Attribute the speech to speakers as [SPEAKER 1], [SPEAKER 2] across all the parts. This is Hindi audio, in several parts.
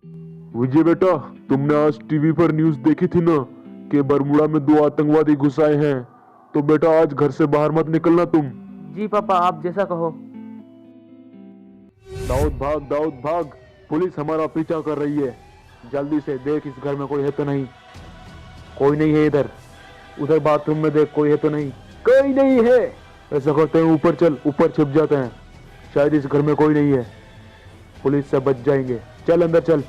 [SPEAKER 1] विजय बेटा, तुमने आज टीवी पर न्यूज़ देखी थी ना कि बरमुडा में दो आतंकवादी घुस आए हैं। तो बेटा आज घर से बाहर मत निकलना तुम।
[SPEAKER 2] जी पापा, आप जैसा कहो।
[SPEAKER 1] दाऊद भाग, दाऊद भाग, पुलिस हमारा पीछा कर रही है। जल्दी से देख इस घर में कोई है तो नहीं। कोई नहीं है इधर। उधर बाथरूम में देख, कोई है तो नहीं। कोई नहीं है। ऐसा करते हैं, ऊपर चल, ऊपर छिप जाते हैं। शायद इस घर में कोई नहीं है, पुलिस से बच जाएंगे। चल अंदर चल।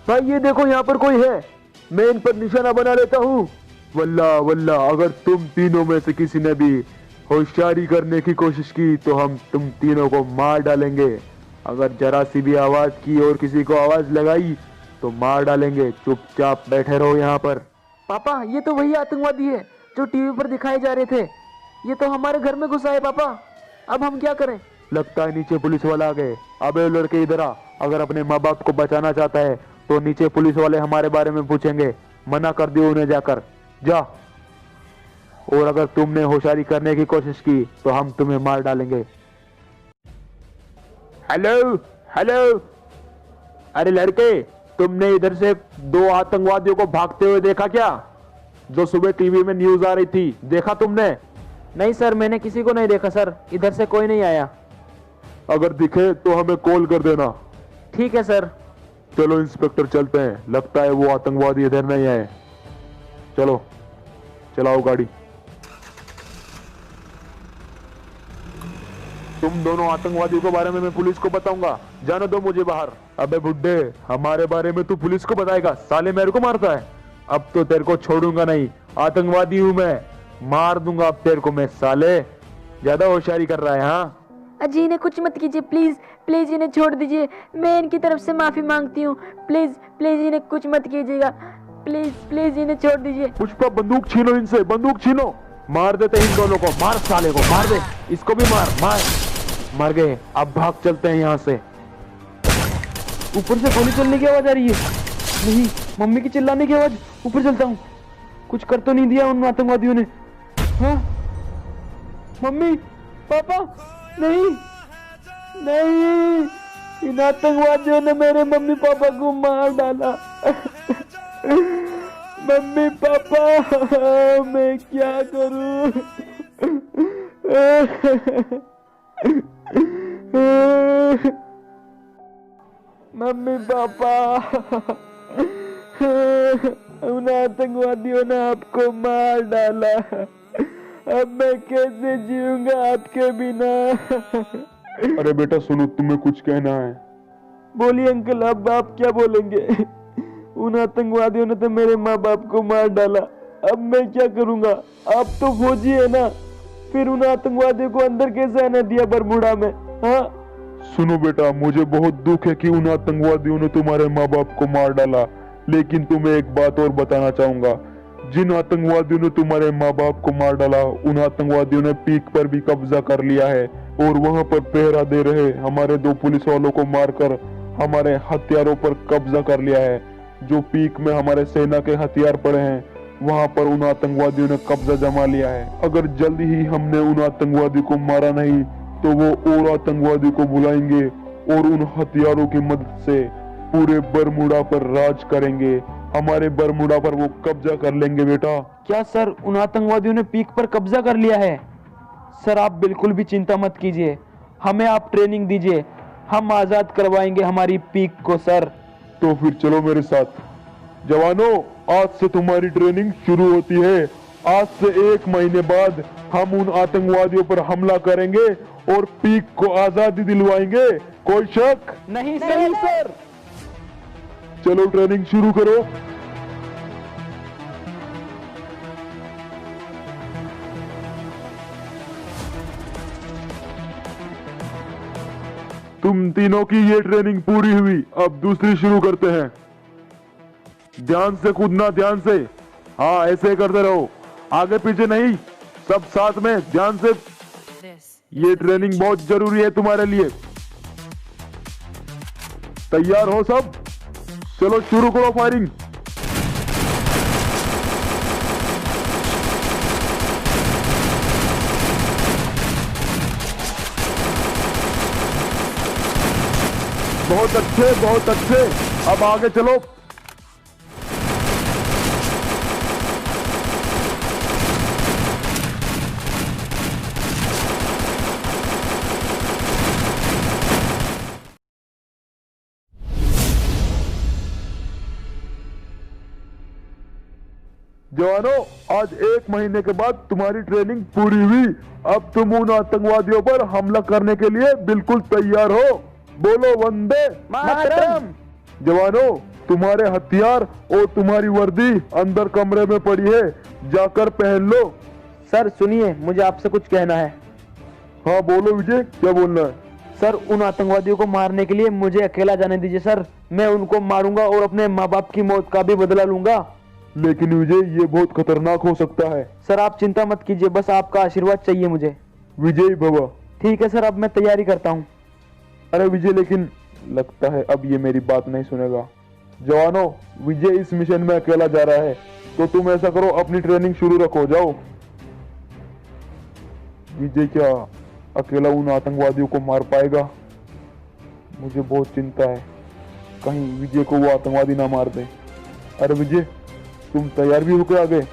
[SPEAKER 1] भाई ये देखो, यहाँ पर कोई है। मैं इन पर निशाना बना लेता हूँ। वल्ला वल्ला, अगर तुम तीनों में से किसी ने भी होशियारी करने की कोशिश की तो हम तुम तीनों को मार डालेंगे। अगर जरा सी भी आवाज की और किसी को आवाज लगाई तो मार डालेंगे। चुपचाप बैठे रहो यहाँ पर।
[SPEAKER 2] पापा ये तो वही आतंकवादी है जो टीवी पर दिखाए जा रहे थे। ये तो हमारे घर में घुसा है पापा। अब हम क्या करें?
[SPEAKER 1] लगता है नीचे पुलिस वाला आ गए। अबे लड़के इधर आ। अगर अपने माँ बाप को बचाना चाहता है तो नीचे पुलिस वाले हमारे बारे में पूछेंगे। मना कर दियो उन्हें, जाकर जा। और अगर तुमने होशियारी करने की कोशिश की तो हम तुम्हें मार डालेंगे। हेलो हेलो, अरे लड़के, तुमने इधर से दो आतंकवादियों को भागते हुए देखा क्या? जो सुबह टीवी में न्यूज आ रही थी, देखा तुमने?
[SPEAKER 2] नहीं सर, मैंने किसी को नहीं देखा सर। इधर से कोई नहीं आया।
[SPEAKER 1] अगर दिखे तो हमें कॉल कर देना।
[SPEAKER 2] ठीक है सर।
[SPEAKER 1] चलो इंस्पेक्टर, चलते हैं। लगता है वो आतंकवादी इधर नहीं आए। चलो चलाओ गाड़ी। तुम दोनों आतंकवादियों के बारे में मैं पुलिस को बताऊंगा। जाने दो मुझे बाहर। अबे बुड्ढे, हमारे बारे में तू पुलिस को बताएगा? साले मेरे को मारता है। अब तो तेरे को छोड़ूंगा नहीं। आतंकवादी हूं मैं, मार दूंगा अब तेरे को मैं। साले ज्यादा होशियारी कर रहा है। हाँ
[SPEAKER 3] अजी इन्हें कुछ मत कीजिए, प्लीज प्लीज इन्हें छोड़ दीजिए। मैं इनकी तरफ से माफी मांगती हूँ। प्लीज प्लीज इन्हें कुछ मत कीजिएगा। प्लीज प्लीज इन्हें छोड़ दीजिए।
[SPEAKER 1] पुष्पा, बंदूक छीनो इनसे, बंदूक छीनो। मार देते इन दोनों को। मार साले को, मार दे। इसको भी मार। मार। मर गए। अब भाग चलते हैं यहाँ से।
[SPEAKER 2] ऊपर से गोली चलने की आवाज आ रही है। नहीं, मम्मी की चिल्लाने की आवाज। ऊपर चलता हूँ। कुछ कर तो नहीं दिया उन आतंकवादियों ने? हाँ मम्मी, पापा, नहीं नहीं, इन आतंकवादियों ने मेरे मम्मी पापा को मार डाला। मम्मी पापा, मैं क्या करूं? मम्मी पापा, उन आतंकवादियों ने आपको मार डाला। अब मैं कैसे जीऊंगा आपके बिना?
[SPEAKER 1] अरे बेटा सुनो, तुम्हें कुछ कहना है?
[SPEAKER 2] बोलिए अंकल, अब आप क्या बोलेंगे? उन आतंकवादियों ने तो मेरे माँ बाप को मार डाला। अब मैं क्या करूंगा? आप तो फौजी है ना, फिर उन आतंकवादियों को अंदर कैसे आने दिया बरमुडा में? हाँ
[SPEAKER 1] सुनो बेटा, मुझे बहुत दुख है कि उन आतंकवादियों ने तुम्हारे माँ बाप को मार डाला। लेकिन तुम्हें एक बात और बताना चाहूंगा। जिन आतंकवादियों ने तुम्हारे माँ बाप को मार डाला, उन आतंकवादियों ने पीक पर भी कब्जा कर लिया है और वहां पर पहरा दे रहे हमारे दो पुलिस वालों को मारकर हमारे हथियारों पर कब्जा कर लिया है। जो पीक में हमारे सेना के हथियार पड़े हैं, वहां पर उन आतंकवादियों ने कब्जा जमा लिया है। अगर जल्दी ही हमने उन आतंकवादियों को मारा नहीं तो वो और आतंकवादियों को बुलाएंगे और उन हथियारों की मदद से पूरे बरमुडा पर राज करेंगे। हमारे बरमुडा पर वो कब्जा कर लेंगे बेटा।
[SPEAKER 2] क्या सर, उन आतंकवादियों ने पीक पर कब्जा कर लिया है? सर आप बिल्कुल भी चिंता मत कीजिए, हमें आप ट्रेनिंग दीजिए, हम आजाद करवाएंगे हमारी पीक को सर।
[SPEAKER 1] तो फिर चलो मेरे साथ। जवानों, आज से तुम्हारी ट्रेनिंग शुरू होती है। आज से 1 महीने बाद हम उन आतंकवादियों पर हमला करेंगे और पीक को आजादी दिलवाएंगे। कोई शक?
[SPEAKER 2] नहीं सर।
[SPEAKER 1] चलो ट्रेनिंग शुरू करो। तुम तीनों की ये ट्रेनिंग पूरी हुई, अब दूसरी शुरू करते हैं। ध्यान से कूदना, ध्यान से। हाँ ऐसे करते रहो, आगे पीछे नहीं, सब साथ में, ध्यान से। ये ट्रेनिंग बहुत जरूरी है तुम्हारे लिए। तैयार हो सब? चलो शुरू करो फायरिंग। बहुत अच्छे, बहुत अच्छे। अब आगे चलो। जवानों, आज 1 महीने के बाद तुम्हारी ट्रेनिंग पूरी हुई। अब तुम उन आतंकवादियों पर हमला करने के लिए बिल्कुल तैयार हो। बोलो वंदे
[SPEAKER 2] मातरम।
[SPEAKER 1] जवानों, तुम्हारे हथियार और तुम्हारी वर्दी अंदर कमरे में पड़ी है, जाकर पहन लो।
[SPEAKER 2] सर सुनिए, मुझे आपसे कुछ कहना है।
[SPEAKER 1] हाँ बोलो विजय, क्या बोलना है?
[SPEAKER 2] सर, उन आतंकवादियों को मारने के लिए मुझे अकेला जाने दीजिए सर। मैं उनको मारूंगा और अपने माँ बाप की मौत का भी बदला लूंगा।
[SPEAKER 1] लेकिन विजय, ये बहुत खतरनाक हो सकता है।
[SPEAKER 2] सर आप चिंता मत कीजिए, बस आपका आशीर्वाद चाहिए मुझे।
[SPEAKER 1] विजय भवा।
[SPEAKER 2] ठीक है सर, अब मैं तैयारी करता हूँ।
[SPEAKER 1] अरे विजय, लेकिन लगता है अब ये मेरी बात नहीं सुनेगा। जवानों, विजय इस मिशन में अकेला जा रहा है, तो तुम ऐसा करो, अपनी ट्रेनिंग शुरू रखो, जाओ। विजय क्या अकेला उन आतंकवादियों को मार पाएगा? मुझे बहुत चिंता है, कहीं विजय को वो आतंकवादी ना मार दे। अरे विजय, तुम तैयार भी होकर आ गए?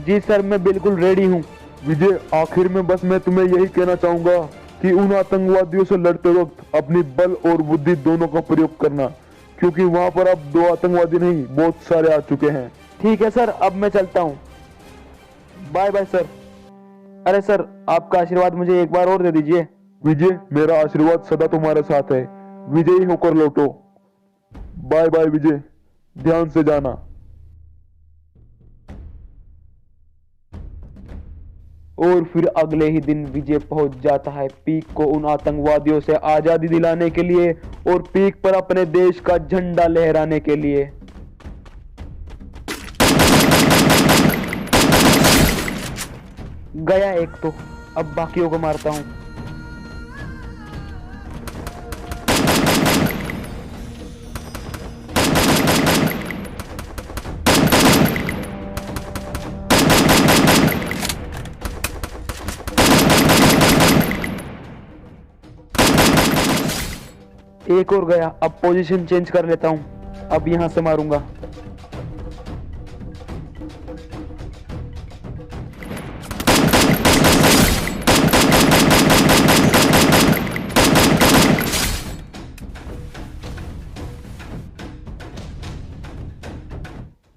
[SPEAKER 2] जी सर, मैं बिल्कुल रेडी हूँ।
[SPEAKER 1] विजय, आखिर में बस मैं तुम्हें यही कहना चाहूंगा कि उन आतंकवादियों से लड़ते वक्त अपनी बल और बुद्धि दोनों का प्रयोग करना, क्योंकि वहां पर अब 2 आतंकवादी नहीं, बहुत सारे आ चुके हैं।
[SPEAKER 2] ठीक है सर, अब मैं चलता हूँ। Bye bye sir. अरे सर, आपका आशीर्वाद मुझे एक बार और दे दीजिए।
[SPEAKER 1] विजय, मेरा आशीर्वाद सदा तुम्हारे साथ है, विजयी होकर लौटो। बाय बाय विजय, ध्यान से जाना।
[SPEAKER 2] और फिर अगले ही दिन विजय पहुंच जाता है पीक को उन आतंकवादियों से आजादी दिलाने के लिए और पीक पर अपने देश का झंडा लहराने के लिए। गया एक तो, अब बाकियों को मारता हूं। एक और गया, अब पोजीशन चेंज कर लेता हूं, अब यहां से मारूंगा।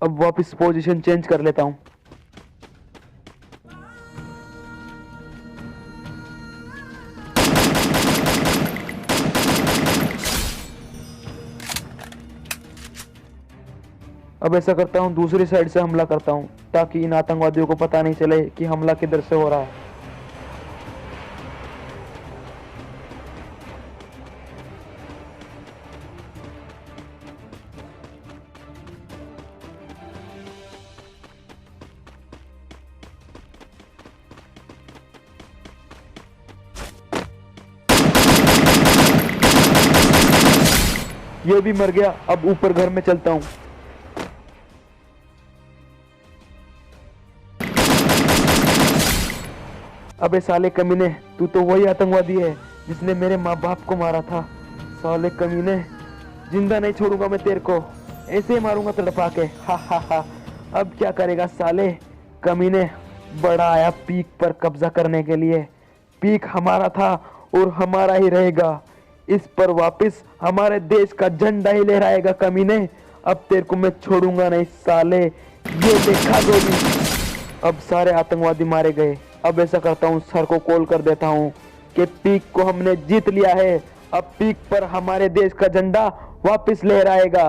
[SPEAKER 2] अब वापस पोजीशन चेंज कर लेता हूं। अब ऐसा करता हूं, दूसरी साइड से हमला करता हूं, ताकि इन आतंकवादियों को पता नहीं चले कि हमला किधर से हो रहा है। ये भी मर गया। अब ऊपर घर में चलता हूं। अबे साले कमीने, तू तो वही आतंकवादी है जिसने मेरे माँ बाप को मारा था। साले कमीने, जिंदा नहीं छोड़ूंगा मैं तेरे को, ऐसे ही मारूंगा तड़पा के। हा हा हा। अब क्या करेगा साले कमीने? बड़ा आया पीक पर कब्जा करने के लिए। पीक हमारा था और हमारा ही रहेगा। इस पर वापस हमारे देश का झंडा ही लहराएगा कमीने। अब तेरे को मैं छोड़ूंगा नहीं साले। ये देखा गोली। अब सारे आतंकवादी मारे गए। अब ऐसा करता हूँ, सर को कॉल कर देता हूँ कि पीक को हमने जीत लिया है। अब पीक पर हमारे देश का झंडा वापस लहराएगा।